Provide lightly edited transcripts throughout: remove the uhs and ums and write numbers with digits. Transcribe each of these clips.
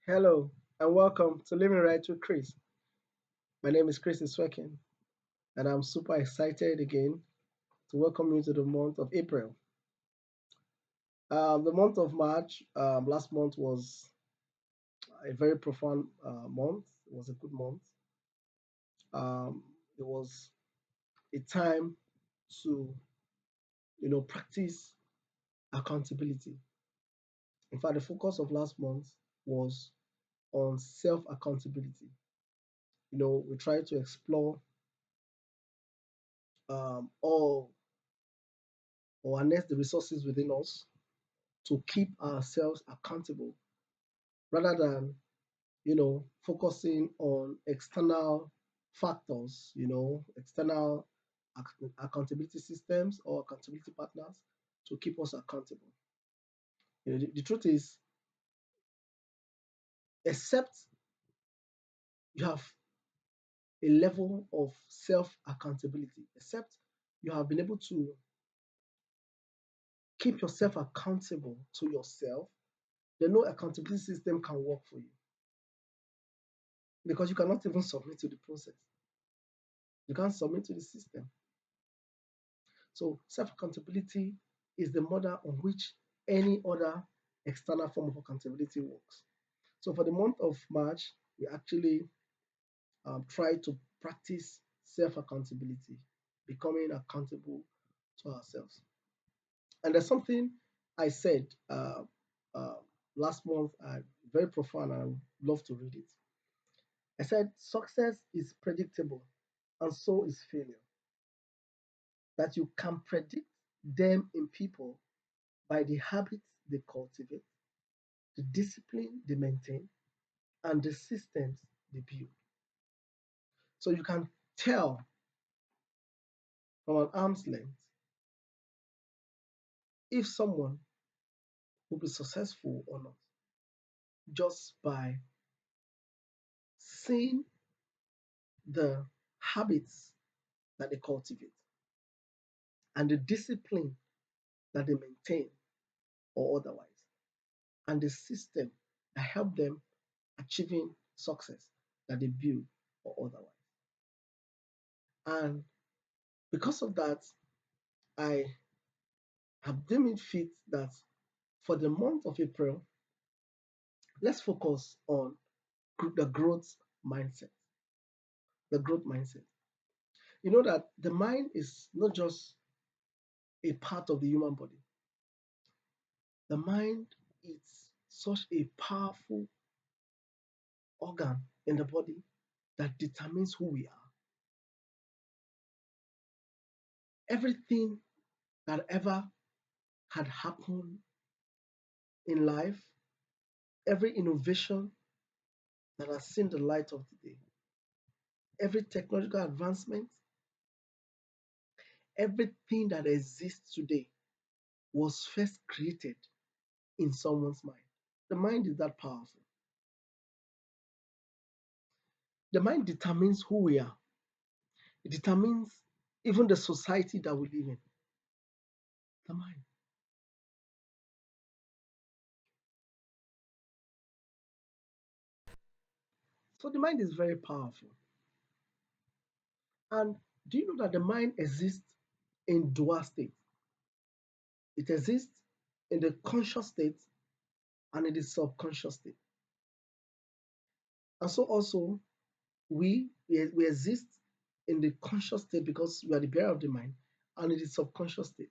Hello and welcome to Living Right with Chris. My name is Chris Iswekin and I'm super excited again to welcome you to the month of April. The month of March, last month was a very profound month. It was a good month. Um, it was a time to, practice accountability. In fact, the focus of last month was on self accountability. We tried to explore all or harness the resources within us to keep ourselves accountable rather than focusing on external factors, external accountability systems or accountability partners to keep us accountable. The truth is, except you have a level of self accountability, except you have been able to keep yourself accountable to yourself, then no accountability system can work for you because you cannot even submit to the process. You can't submit to the system. So self-accountability is the model on which any other external form of accountability works. So for the month of March, we actually try to practice self-accountability, becoming accountable to ourselves. And there's something I said uh, last month, very profound, and I would love to read it. I said, success is predictable, and so is failure. That you can predict them in people by the habits they cultivate, the discipline they maintain, and the systems they build. So you can tell from an arm's length if someone will be successful or not just by seeing the habits that they cultivate and the discipline that they maintain or otherwise, and the system that help them achieving success that they build or otherwise. And because of that, I have deemed it fit that for the month of April, let's focus on the growth mindset. The growth mindset. You know that the mind is not just a part of the human body. The mind is such a powerful organ in the body that determines who we are. Everything that ever had happened in life, every innovation that has seen the light of the day, every technological advancement, everything that exists today was first created in someone's mind. The mind is that powerful. The mind determines who we are, it determines even the society that we live in. The mind. So the mind is very powerful. And do you know that the mind exists in dual state? It exists in the conscious state and in the subconscious state. And so also we exist in the conscious state because we are the bearer of the mind, and in the subconscious state.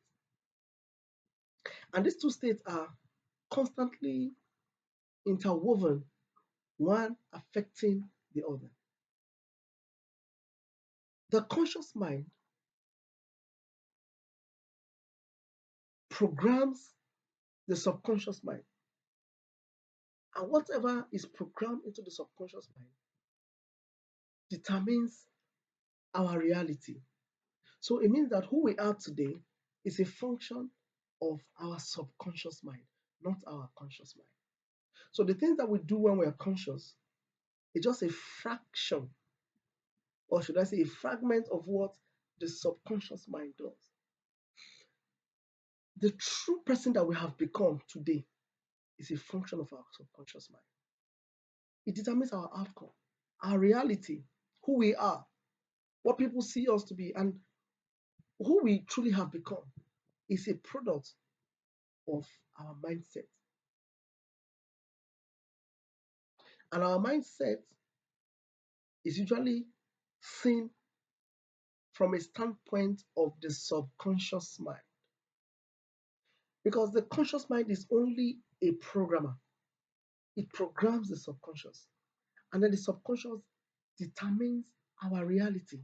And these two states are constantly interwoven, one affecting the other. The conscious mind programs the subconscious mind, and whatever is programmed into the subconscious mind determines our reality. So it means that who we are today is a function of our subconscious mind, not our conscious mind. So the things that we do when we are conscious is just a fraction, or should I say, a fragment of what the subconscious mind does. The true person that we have become today is a function of our subconscious mind. It determines our outcome, our reality, who we are, what people see us to be, and who we truly have become is a product of our mindset. And our mindset is usually seen from a standpoint of the subconscious mind. Because the conscious mind is only a programmer, it programs the subconscious. And then the subconscious determines our reality.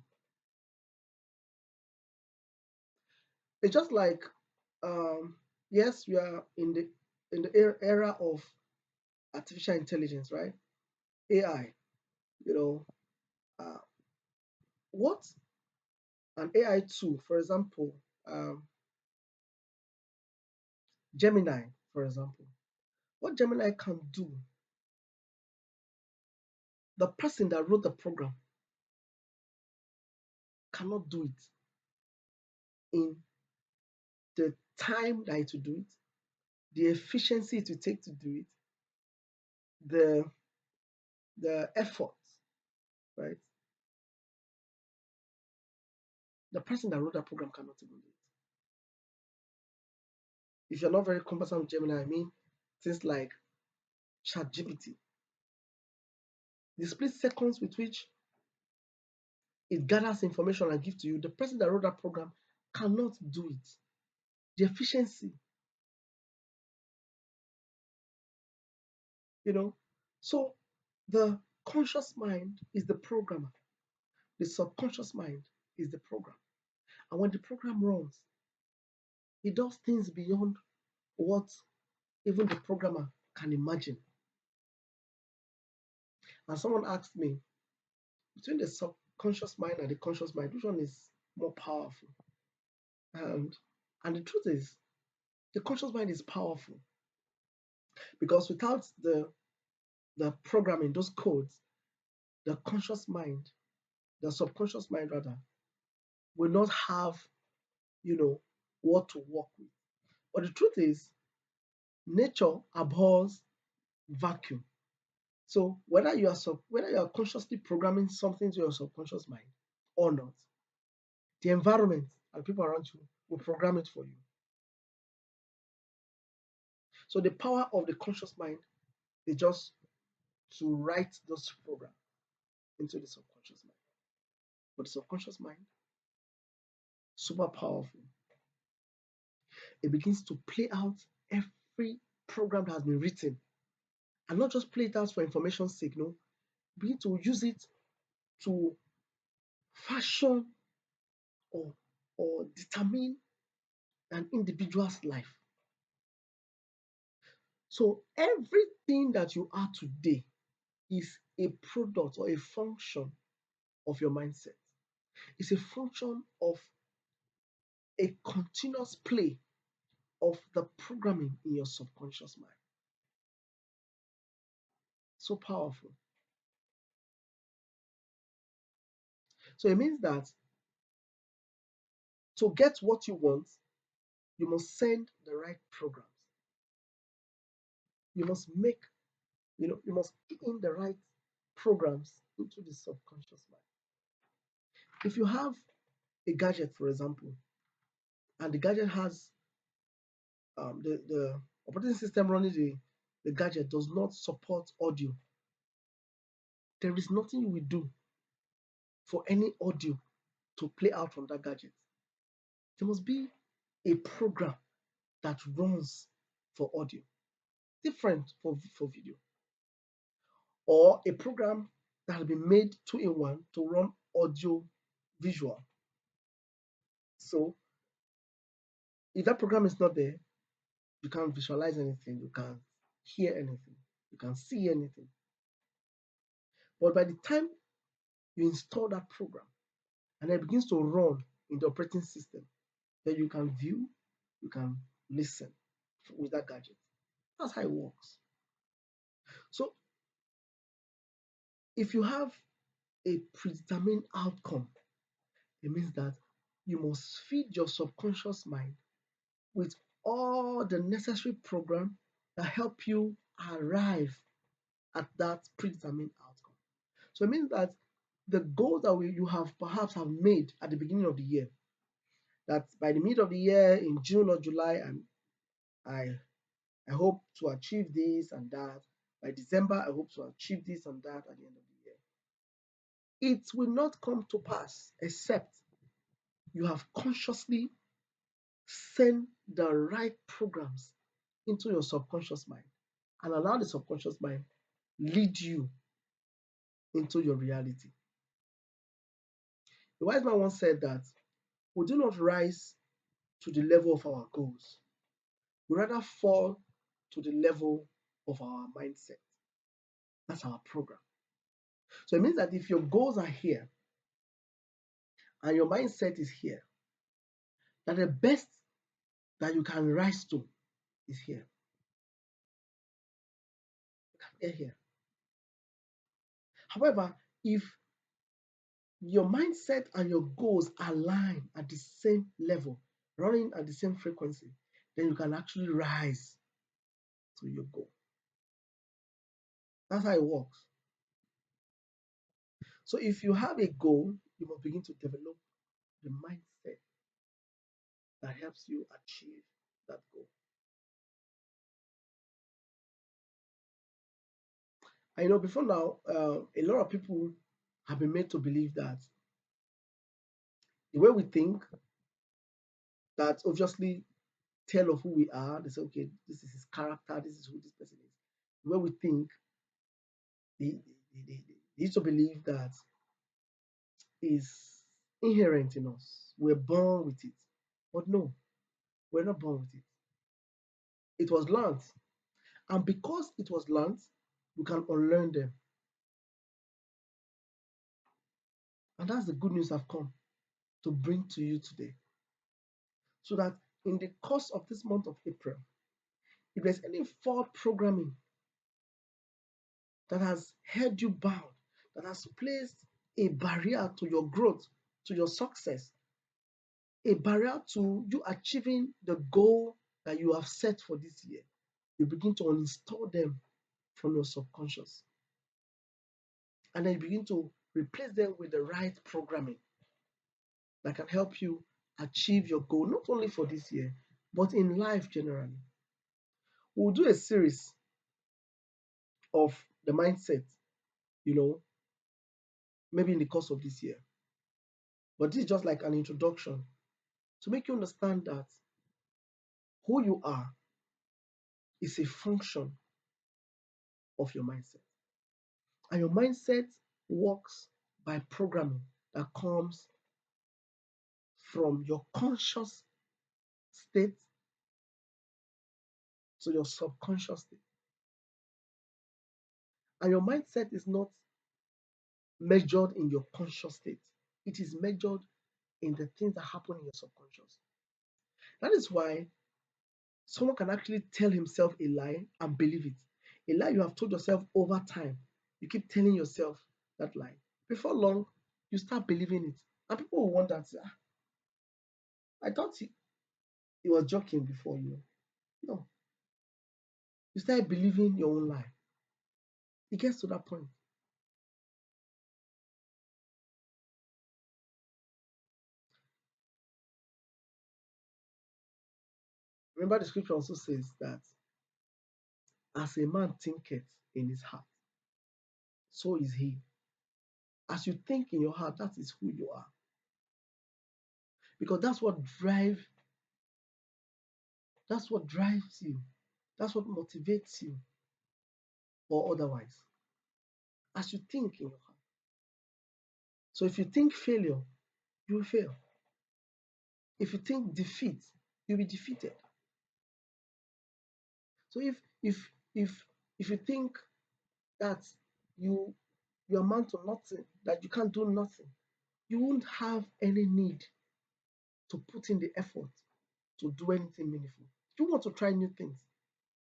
It's just like, yes, we are in the era of artificial intelligence, right? AI. You know, uh, what an AI tool, for example, Gemini, for example, what Gemini can do, the person that wrote the program cannot do it in the time that it will do it, the efficiency it will take to do it, the effort, right? The person that wrote that program cannot even do it. If you're not very conversant with Gemini, I mean things like ChatGPT, the split seconds with which it gathers information and gives to you, the person that wrote that program cannot do it. The efficiency, you know. So the conscious mind is the programmer, the subconscious mind is the program. And when the program runs, it does things beyond what even the programmer can imagine. And someone asked me, between the subconscious mind and the conscious mind, which one is more powerful? And and the truth is, the conscious mind is powerful because without the programming, those codes, the conscious mind, the subconscious mind rather, will not have, you know, what to work with. But the truth is, nature abhors vacuum. So whether you are consciously programming something to your subconscious mind or not, the environment and people around you will program it for you. So the power of the conscious mind is just to write those programs into the subconscious mind. But the subconscious mind, super powerful. It begins to play out every program that has been written, and not just play it out for information's sake. No, begin to use it to fashion or determine an individual's life. So everything that you are today is a product or a function of your mindset. It's a function of a continuous play of the programming in your subconscious mind. So powerful. So it means that to get what you want, you must send the right programs. You must make, you must put in the right programs into the subconscious mind. If you have a gadget, for example, and the gadget has the operating system running the gadget does not support audio, there is nothing you will do for any audio to play out from that gadget. There must be a program that runs for audio, different for video, or a program that has been made two in one to run audio visual. So if that program is not there, you can't visualize anything, you can't hear anything, you can't see anything. But by the time you install that program and it begins to run in the operating system, then you can view, you can listen with that gadget. That's how it works. So if you have a predetermined outcome, it means that you must feed your subconscious mind with all the necessary program that help you arrive at that predetermined outcome. So it means that the goal that you have perhaps have made at the beginning of the year, that by the middle of the year in June or July, I I hope to achieve this and that. By December, I hope to achieve this and that at the end of the year. It will not come to pass except you have consciously sent the right programs into your subconscious mind and allow the subconscious mind lead you into your reality. The wise man once said that we do not rise to the level of our goals, we rather fall to the level of our mindset. That's our program. So it means that if your goals are here and your mindset is here, that the best that you can rise to is here. You can get here. However, if your mindset and your goals align at the same level, running at the same frequency, then you can actually rise to your goal. That's how it works. So if you have a goal, you must begin to develop the mindset that helps you achieve that goal. I know before now, a lot of people have been made to believe that the way we think, that obviously tell of who we are. They say, okay, this is his character, this is who this person is. The way we think, they used to believe that is inherent in us. We're born with it. But no, we're not born with it. It was learned. And because it was learned, we can unlearn them. And that's the good news I've come to bring to you today. So that in the course of this month of April, if there's any fault programming that has held you bound, that has placed a barrier to your growth, to your success, a barrier to you achieving the goal that you have set for this year, you begin to uninstall them from your subconscious. And then you begin to replace them with the right programming that can help you achieve your goal, not only for this year, but in life generally. We'll do a series of the mindset, you know, maybe in the course of this year. But this is just like an introduction to make you understand that who you are is a function of your mindset. And your mindset works by programming that comes from your conscious state to your subconscious state. And your mindset is not measured in your conscious state, it is measured in the things that happen in your subconscious. That is why someone can actually tell himself a lie and believe it. A lie you have told yourself over time. You keep telling yourself that lie. Before long, you start believing it. And people will wonder, I thought he was joking before, you know. No, you start believing your own lie. It gets to that point. Remember, the scripture also says that as a man thinketh in his heart, so is he. As you think in your heart, that is who you are. Because that's what drives you. That's what motivates you, or otherwise. As you think in your heart. So if you think failure, you will fail. If you think defeat, you'll be defeated. So if you think that you you amount to nothing, that you can't do nothing, you won't have any need to put in the effort to do anything meaningful. You want to try new things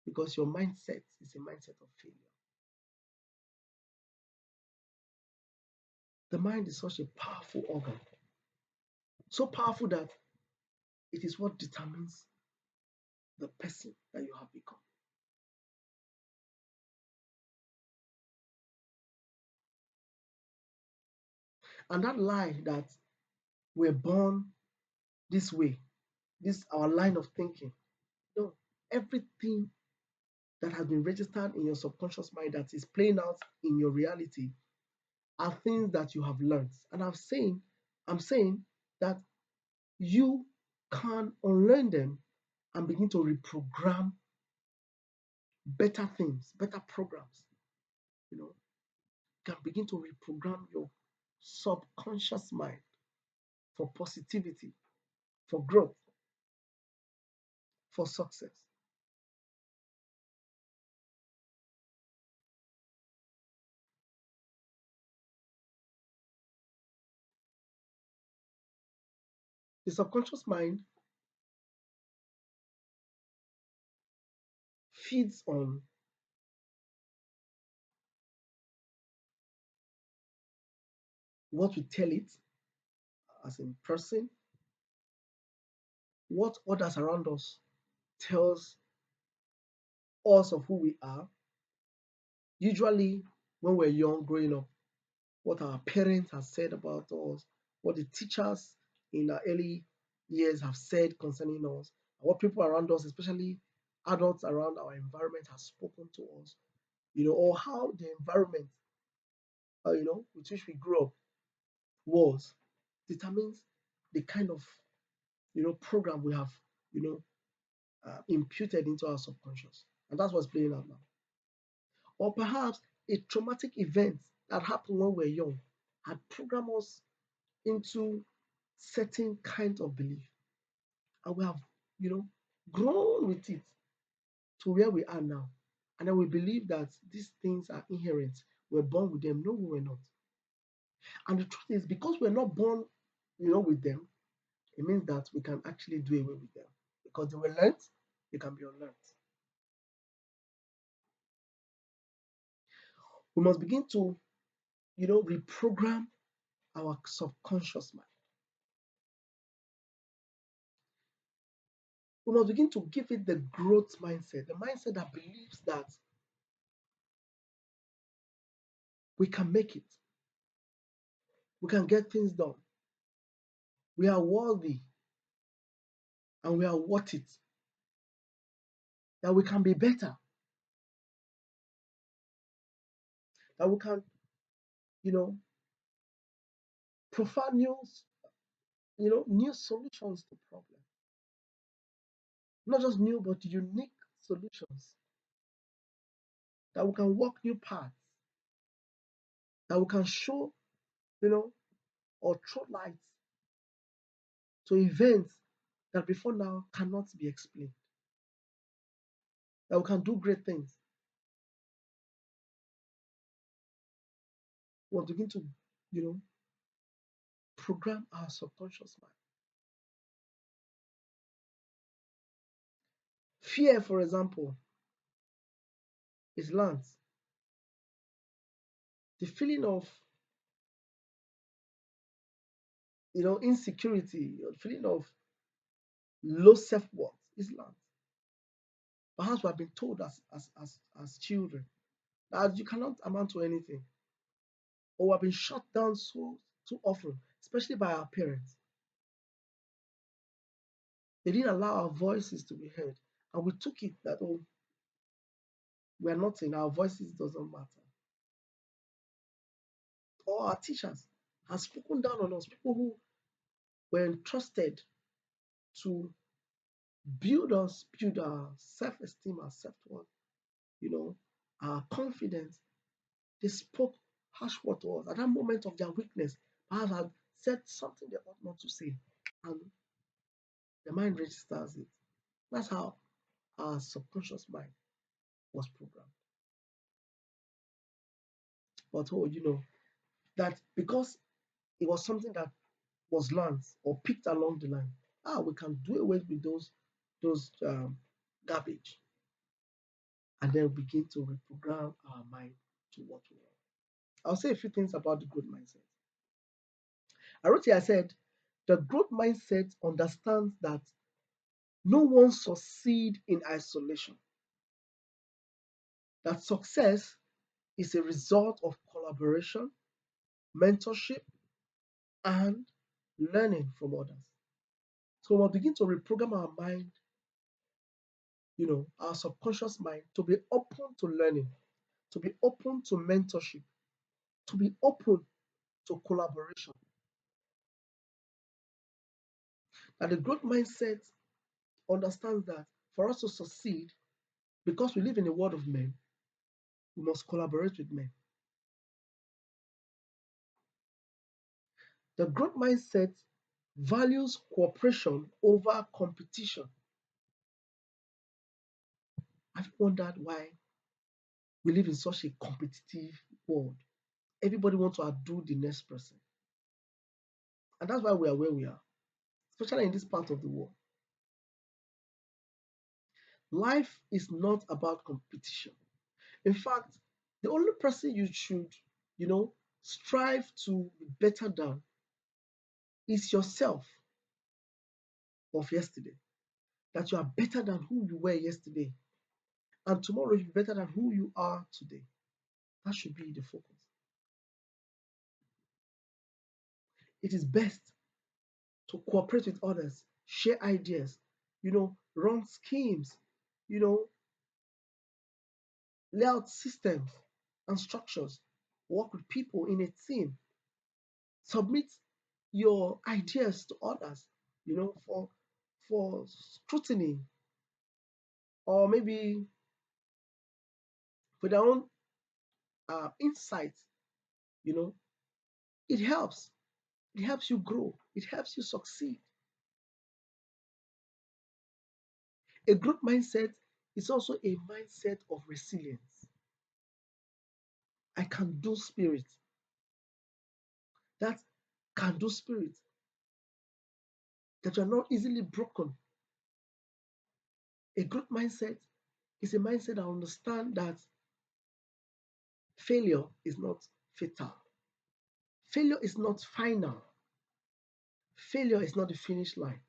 because your mindset is a mindset of failure. The mind is such a powerful organ, so powerful that it is what determines the person that you have become. And that lie that we're born this way, this our line of thinking. No, everything that has been registered in your subconscious mind that is playing out in your reality are things that you have learned. And I'm saying that you can unlearn them and begin to reprogram better things, better programs. You know, you can begin to reprogram your subconscious mind for positivity, for growth, for success. The subconscious mind feeds on what we tell it as in person, what others around us tells us of who we are. Usually, when we're young, growing up, what our parents have said about us, what the teachers in our early years have said concerning us, and what people around us, especially adults around our environment, have spoken to us, or how the environment, with which we grew up was, determines the kind of, program we have, you know, imputed into our subconscious. And that's what's playing out now. Or perhaps a traumatic event that happened when we were young had programmed us into certain kinds of belief. And we have, you know, grown with it to where we are now. And then we believe that these things are inherent. We're born with them. No, we were not. And the truth is, because we're not born, with them, it means that we can actually do away with them. Because they were learned, they can be unlearned. We must begin to, reprogram our subconscious mind. We must begin to give it the growth mindset, the mindset that believes that we can make it, we can get things done, we are worthy, and we are worth it, that we can be better, that we can, you know, provide new solutions to problems. Not just new, but unique solutions, that we can walk new paths, that we can show, or throw light to events that before now cannot be explained, that we can do great things. We'll begin to, you know, program our subconscious mind. Fear, for example, is learned. The feeling of, insecurity, or feeling of low self-worth is learned. Perhaps we have been told as children that you cannot amount to anything, or we have been shut down so too often, especially by our parents. They didn't allow our voices to be heard, and we took it that, oh, we are nothing, our voices doesn't matter. Or our teachers have spoken down on us, people who were entrusted to build our self-esteem, our self-worth, you know, our confidence. They spoke harsh word to us at that moment of their weakness. Perhaps had said something they ought not to say, and the mind registers it. That's how our subconscious mind was programmed. But that because it was something that was learned or picked along the line, we can do away with those garbage, and then begin to reprogram our mind to what we want. I'll say a few things about the growth mindset. I wrote here, I said, the growth mindset understands that no one succeeds in isolation, that success is a result of collaboration, mentorship, and learning from others. So we'll begin to reprogram our mind, our subconscious mind to be open to learning, to be open to mentorship, to be open to collaboration. And the growth mindset understands that for us to succeed, because we live in a world of men, we must collaborate with men. The growth mindset values cooperation over competition. Have you wondered why we live in such a competitive world? Everybody wants to outdo the next person. And that's why we are where we are, especially in this part of the world. Life is not about competition. In fact, the only person you should, you know, strive to be better than is yourself of yesterday. That you are better than who you were yesterday. And tomorrow you'll be better than who you are today. That should be the focus. It is best to cooperate with others, share ideas, run schemes, you know, lay out systems and structures, work with people in a team, submit your ideas to others, for scrutiny or maybe for their own insights. You know, it helps. It helps you grow. It helps you succeed. A growth mindset is also a mindset of resilience. I can do spirit. That can do spirit. That you are not easily broken. A growth mindset is a mindset that understands that failure is not fatal. Failure is not final. Failure is not the finish line.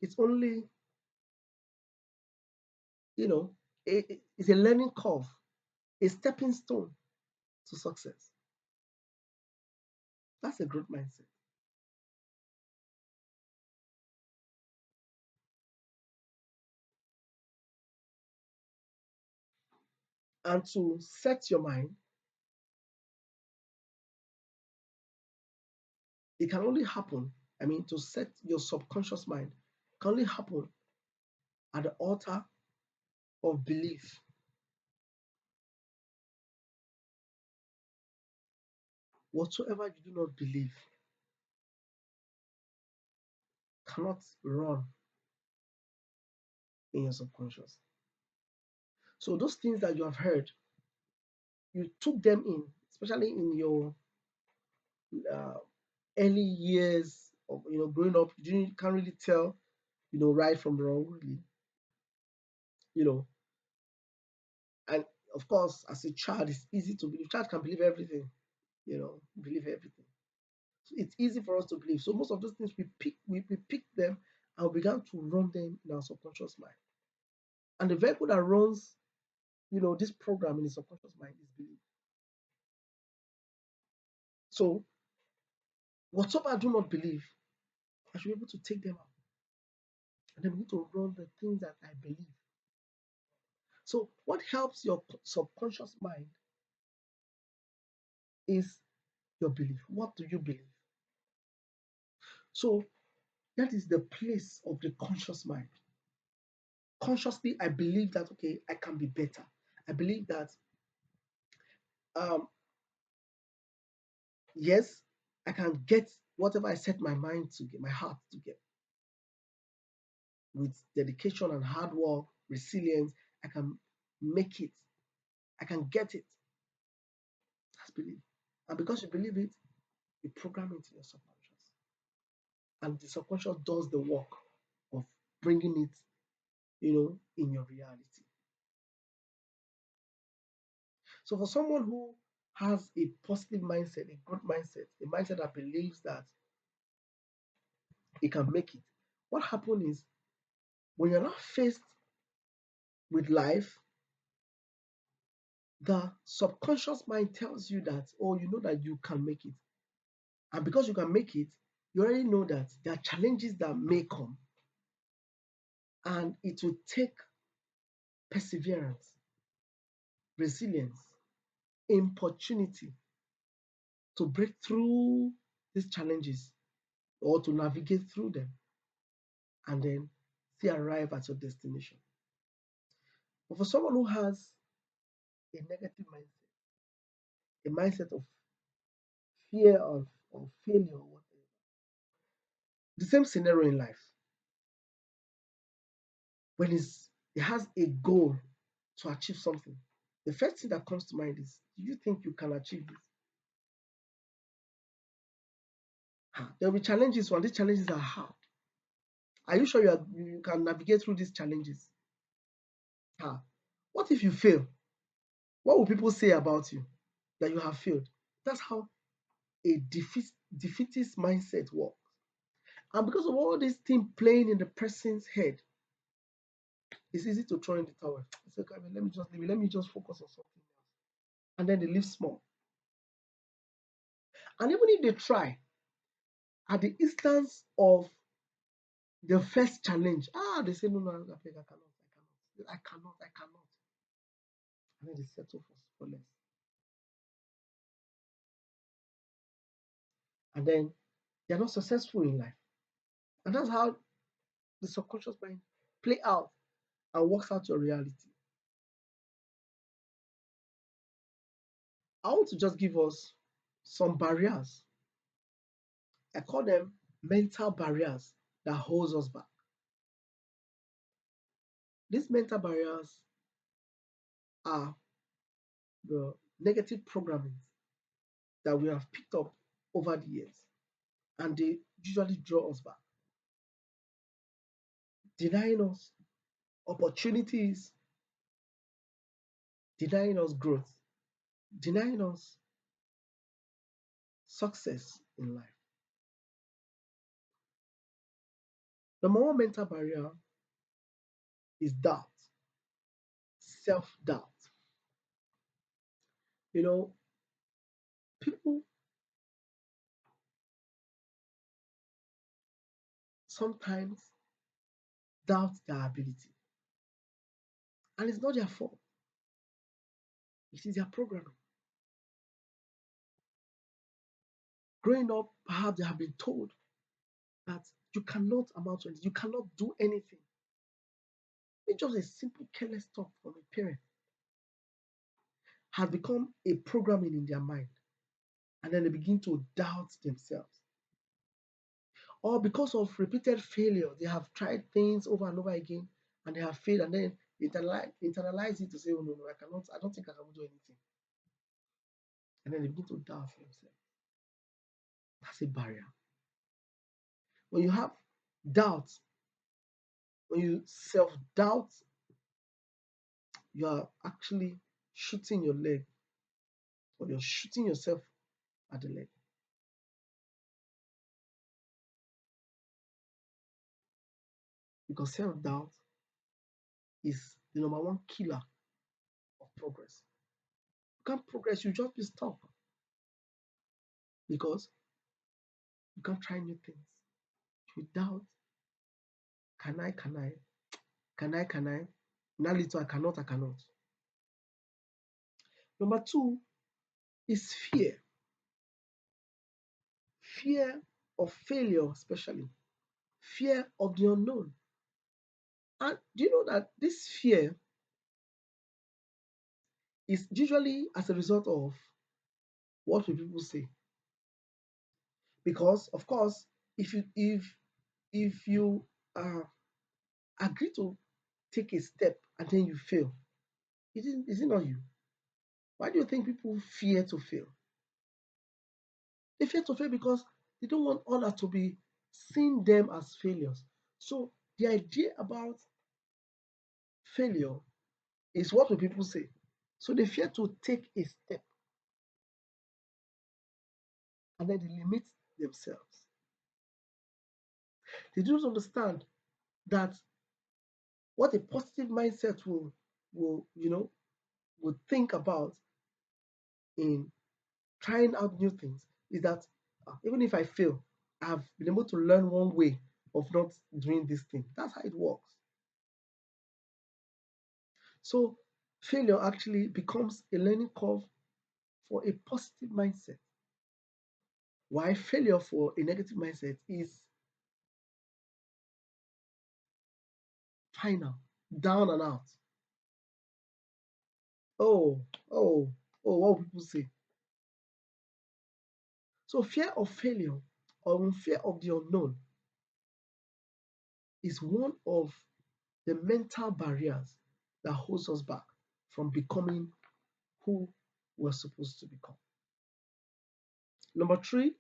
It's only, you know, it's a learning curve, a stepping stone to success. That's a growth mindset. And to set your mind, it can only happen. I mean, to set your subconscious mind can only happen at the altar of belief. Whatsoever you do not believe cannot run in your subconscious. So those things that you have heard, you took them in, especially in your uh, early years of growing up. You can't really tell right from wrong, really. You know, and of course, as a child, it's easy to believe. Child can believe everything. Believe everything. So it's easy for us to believe. So most of those things we pick them and we began to run them in our subconscious mind. And the vehicle that runs, this program in the subconscious mind is belief. So whatsoever I do not believe, I should be able to take them out and then begin to run the things that I believe. So what helps your subconscious mind is your belief. What do you believe? So that is the place of the conscious mind. Consciously, I believe that okay, I can be better. I believe that um, yes, I can get whatever I set my mind to get, my heart to get. With dedication and hard work, resilience, I can make it. I can get it. That's belief. And because you believe it, you program it in your subconscious. And the subconscious does the work of bringing it, in your reality. So for someone who has a positive mindset, a good mindset, a mindset that believes that he can make it, what happens is when you're not faced with life, the subconscious mind tells you that, oh, you know that you can make it. And because you can make it, you already know that there are challenges that may come, and it will take perseverance, resilience, importunity to break through these challenges or to navigate through them and then still arrive at your destination. But for someone who has a negative mindset, a mindset of fear of failure or whatever, the same scenario in life, when he has a goal to achieve something, the first thing that comes to mind is, do you think you can achieve this? There will be challenges, and these challenges are hard. Are you sure you can navigate through these challenges? What if you fail? What will people say about you that you have failed? That's how a defeatist mindset works. And because of all these things playing in the person's head, it's easy to throw in the towel. It's okay, let me just leave it. Let me just focus on something else. And then they leave small. And even if they try, at the instance of the first challenge, they say, no, I beg, I cannot. And then they settle for less. And then they're not successful in life. And that's how the subconscious mind play out and works out your reality. I want to just give us some barriers. I call them mental barriers that holds us back. These mental barriers are the negative programming that we have picked up over the years, and they usually draw us back, denying us opportunities, denying us growth, denying us success in life. Number one mental barrier is doubt, self doubt. You know, people sometimes doubt their ability, and it's not their fault, it is their programming. Growing up, perhaps they have been told that you cannot amount to anything, you cannot do anything. It's just a simple careless talk from a parent has become a programming in their mind, and then they begin to doubt themselves. Or because of repeated failure, they have tried things over and over again and they have failed, and then internalize it to say, oh no, no, I cannot, I don't think I can do anything. And then they begin to doubt themselves. That's a barrier. When you have doubt, when you self-doubt, you are actually shooting your leg, or you're shooting yourself at the leg. Because self-doubt is the number one killer of progress. You can't progress, you just be stuck because you can't try new things. You doubt, can I, can I, can I, can I? Now little I cannot. Number two is fear. Fear of failure, especially. Fear of the unknown. And do you know that this fear is usually as a result of what will people say? Because of course, if you uh, agree to take a step and then you fail, is it not you? Why do you think people fear to fail? They fear to fail because they don't want others to be seeing them as failures. So the idea about failure is what will people say. So they fear to take a step and then they limit themselves. They don't understand that what a positive mindset will would think about in trying out new things is that Even if I fail, I've been able to learn one way of not doing this thing. That's how it works. So failure actually becomes a learning curve for a positive mindset, while failure for a negative mindset is final, down and out. Oh, oh, oh, what will people say? So fear of failure or fear of the unknown is one of the mental barriers that holds us back from becoming who we're supposed to become. Number three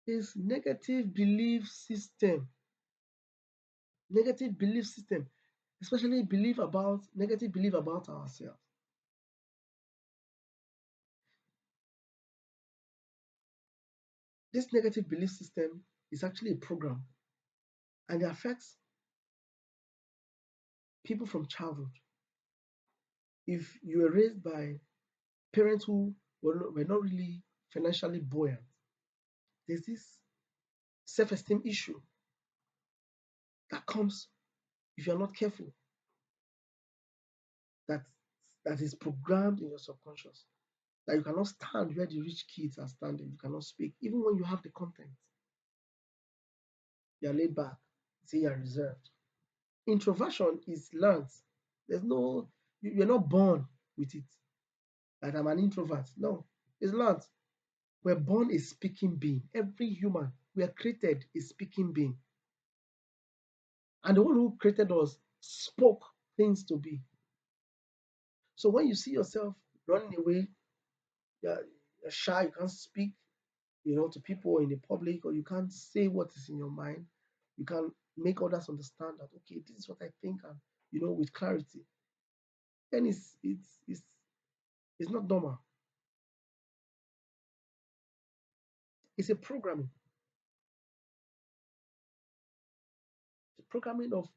is negative belief system. Negative belief system, especially negative belief about ourselves. This negative belief system is actually a program and it affects people from childhood. If you were raised by parents who were not really financially buoyant, there's this self-esteem issue that comes if you're not careful, that that is programmed in your subconscious. That you cannot stand where the rich kids are standing, you cannot speak, even when you have the content. You're laid back, say you're reserved. Introversion is learned. There's no you're not born with it. That I'm an introvert. No, it's learned. We're born a speaking being. Every human, we are created a speaking being. And the one who created us spoke things to be. So when you see yourself running away, you're shy, you can't speak, to people in the public, or you can't say what is in your mind, you can make others understand that okay, this is what I think, and with clarity, then it's not normal. It's a programming of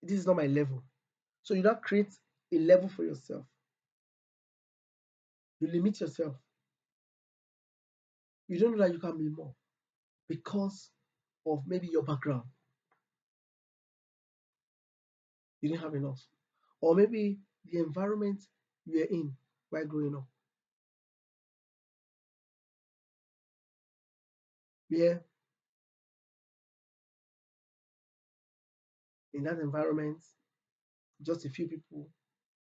this is not my level. So you don't create a level for yourself. You limit yourself. You don't know that you can be more because of maybe your background. You didn't have enough. Or maybe the environment you were in while growing up, where in that environment, just a few people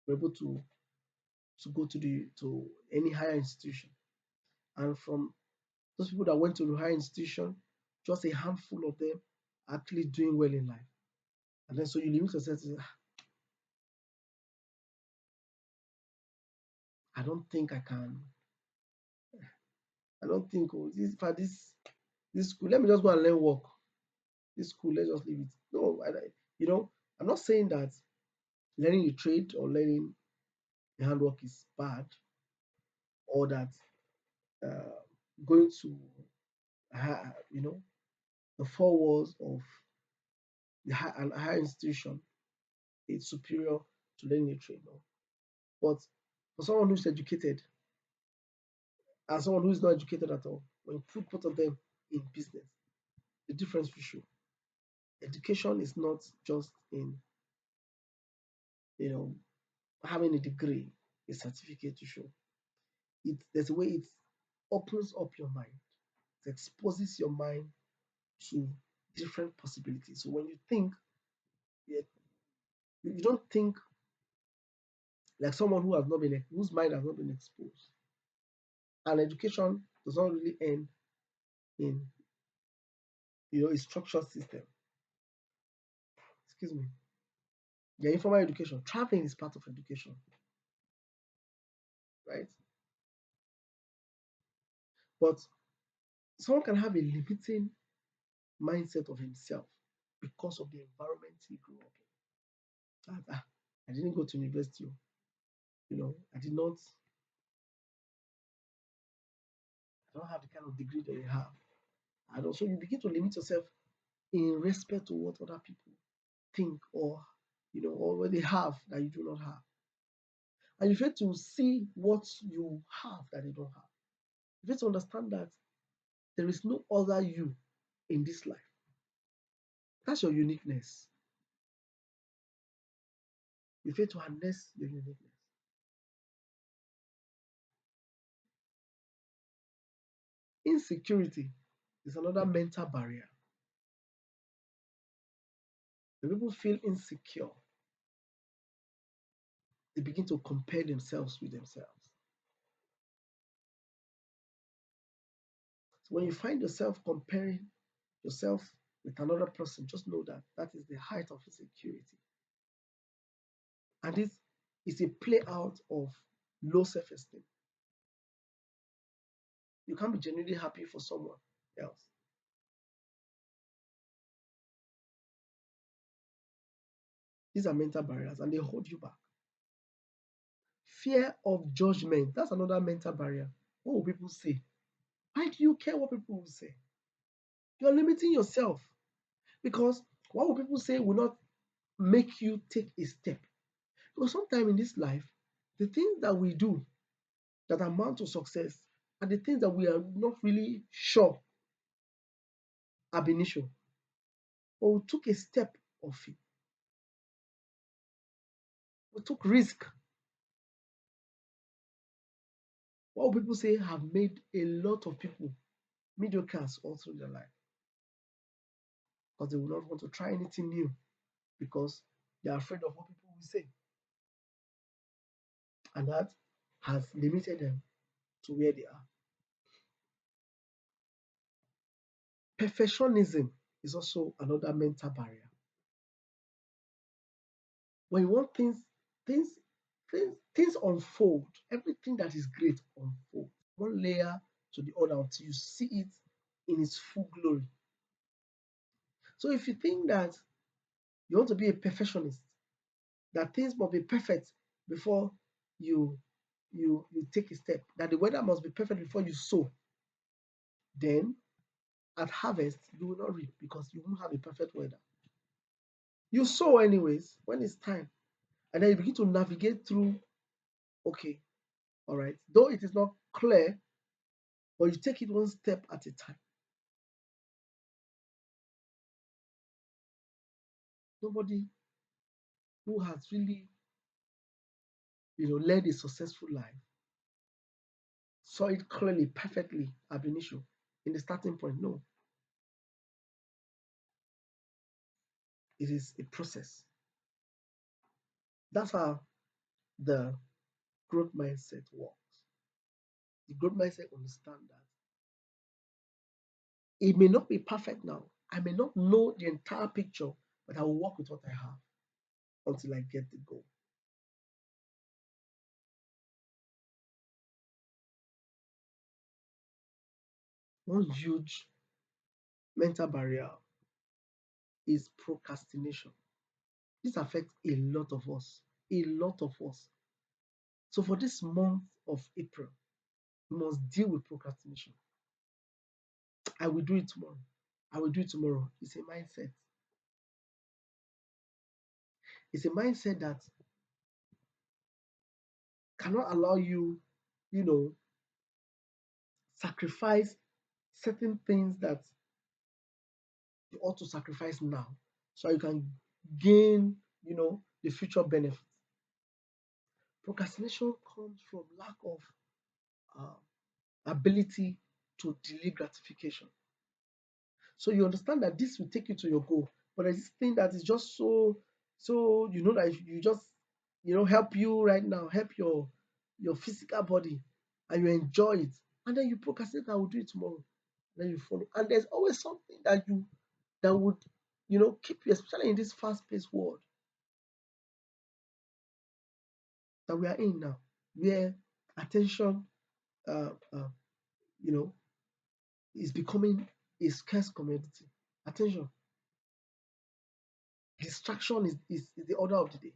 were able to go to any higher institution. And from those people that went to the higher institution, just a handful of them are actually doing well in life. And then so you limit yourself to say, I don't think I can. I don't think for this school, let me just go and learn work. This school, let's just leave it. No, I'm not saying that learning a trade or learning the handwork is bad, or that uh, going to the four walls of an higher institution is superior to learning a trade. No. But for someone who's educated and someone who is not educated at all, when you put both of them in business, the difference will show. Education is not just in you know having a degree, a certificate to show. There's a way it opens up your mind. It exposes your mind to different possibilities. So when you think, yeah, you don't think like someone whose mind has not been exposed. And education does not really end in a structured system. Excuse me. Yeah, informal education. Traveling is part of education, right? But someone can have a limiting mindset of himself because of the environment he grew up in. I didn't go to university. I did not. I don't have the kind of degree that you have. And also, you begin to limit yourself in respect to what other people think or what they have that you do not have. and you fail to see what you have that they don't have. You fail to understand that there is no other you in this life. That's your uniqueness. You fail to harness your uniqueness. Insecurity is another mental barrier. When people feel insecure, they begin to compare themselves with themselves. So when you find yourself comparing yourself with another person, just know that that is the height of insecurity. And this is a play out of low self esteem. You can't be genuinely happy for someone else. These are mental barriers and they hold you back. Fear of judgment, that's another mental barrier. What will people say? Why do you care what people will say? You're limiting yourself because what will people say will not make you take a step. Because sometimes in this life, the things that we do that amount to success are the things that we are not really sure ab initio, but we took a step of it. We took risk. What will people say have made a lot of people mediocres all through their life because they will not want to try anything new because they are afraid of what people will say. And that has limited them to where they are. Perfectionism is also another mental barrier. When you want things, things unfold, everything that is great unfold one layer to the other until you see it in its full glory. So if you think that you want to be a perfectionist, that things must be perfect before you you take a step, that the weather must be perfect before you sow, then at harvest you will not reap because you won't have a perfect weather. You sow anyways when it's time, and then you begin to navigate through. Okay, all right, though it is not clear, but you take it one step at a time. Nobody who has really led a successful life saw it clearly, perfectly ab initio in the starting point. No, it is a process. That's how the growth mindset works. The growth mindset understand that it may not be perfect now. I may not know the entire picture, but I will work with what I have until I get the goal. One huge mental barrier is procrastination. This affects a lot of us. A lot of us. So for this month of April, we must deal with procrastination. I will do it tomorrow. I will do it tomorrow. It's a mindset. It's a mindset that cannot allow you, you know, sacrifice certain things that you ought to sacrifice now so you can gain, the future benefits. Procrastination comes from lack of uh, ability to delay gratification. So you understand that this will take you to your goal, but there's this thing that is just so that you just help you right now, help your physical body, and you enjoy it, and then you procrastinate. I will do it tomorrow. Then you follow, and there's always something that would keep you, especially in this fast-paced world that we are in now, where attention, uh, uh, you know, is becoming a scarce commodity. Attention, distraction is the order of the day.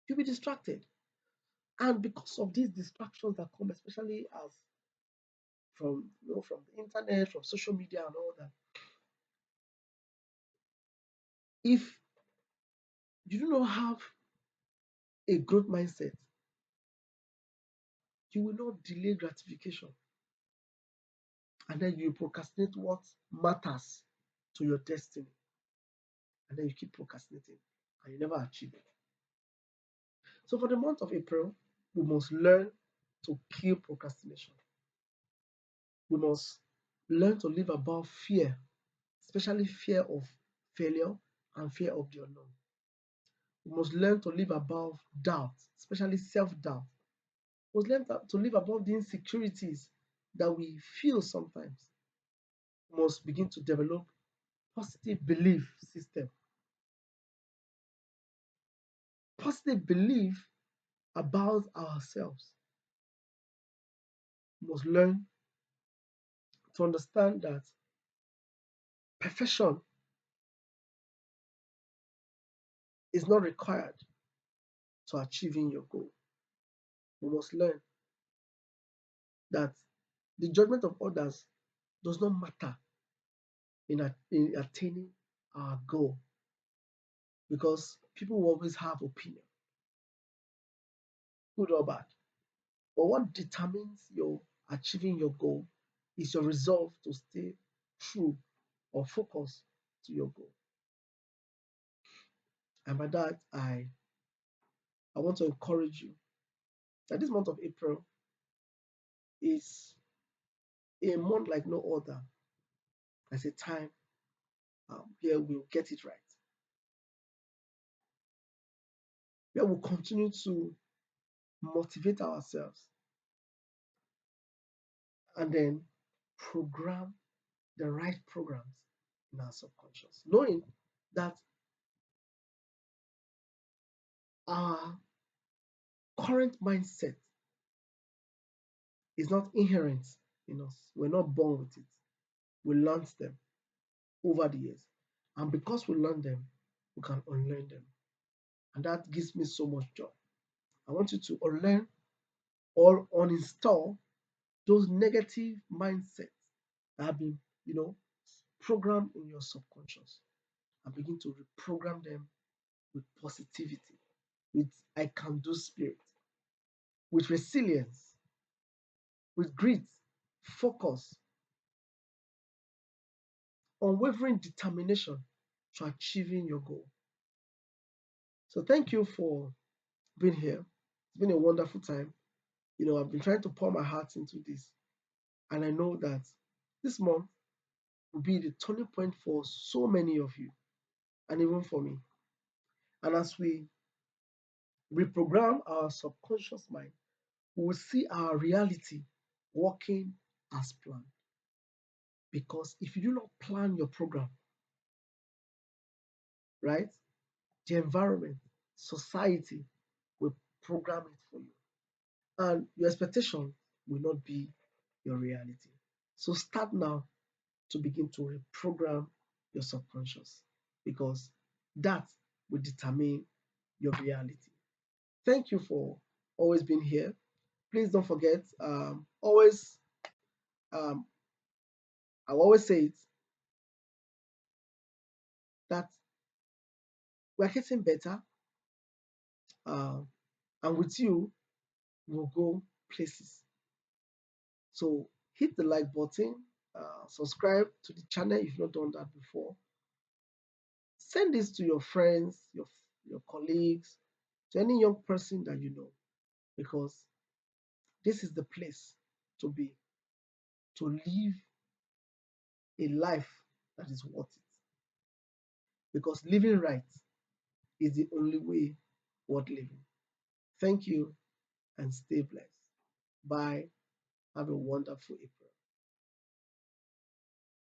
You'll be distracted. And because of these distractions that come, especially as from the internet, from social media and all that, if you do not have a growth mindset, you will not delay gratification, and then you procrastinate what matters to your destiny, and then you keep procrastinating and you never achieve it. So for the month of April, we must learn to kill procrastination. We must learn to live above fear, especially fear of failure and fear of the unknown. We must learn to live above doubt, especially self doubt. We must learn to live above the insecurities that we feel sometimes. We must begin to develop positive belief system, positive belief about ourselves. We must learn to understand that perfection is not required to achieving your goal. We must learn that the judgment of others does not matter in attaining our goal, because people will always have opinion, good or bad. But what determines your achieving your goal is your resolve to stay true or focus to your goal. And by that, I want to encourage you that this month of April is a month like no other. As a time where we'll get it right, where we'll continue to motivate ourselves and then program the right programs in our subconscious, knowing that our current mindset is not inherent in us. We're not born with it. We learned them over the years. And because we learn them, we can unlearn them. And that gives me so much joy. I want you to unlearn or uninstall those negative mindsets that have been, programmed in your subconscious, and begin to reprogram them with positivity, with I can do spirit, with resilience, with grit, focus, unwavering determination to achieving your goal. So thank you for being here. It's been a wonderful time. I've been trying to pour my heart into this, and I know that this month will be the turning point for so many of you, and even for me. And as we reprogram our subconscious mind, we will see our reality working as planned. Because if you do not plan your program, right, the environment, society will program it for you. And your expectation will not be your reality. So start now to begin to reprogram your subconscious, because that will determine your reality. Thank you for always being here. Please don't forget, always, um, I always say it, that we're getting better, uh, and with you, we'll go places. So hit the like button, subscribe to the channel if you've not done that before. Send this to your friends, your colleagues, to any young person that you know, because this is the place to be, to live a life that is worth it. Because living right is the only way worth living. Thank you and stay blessed. Bye. Have a wonderful April.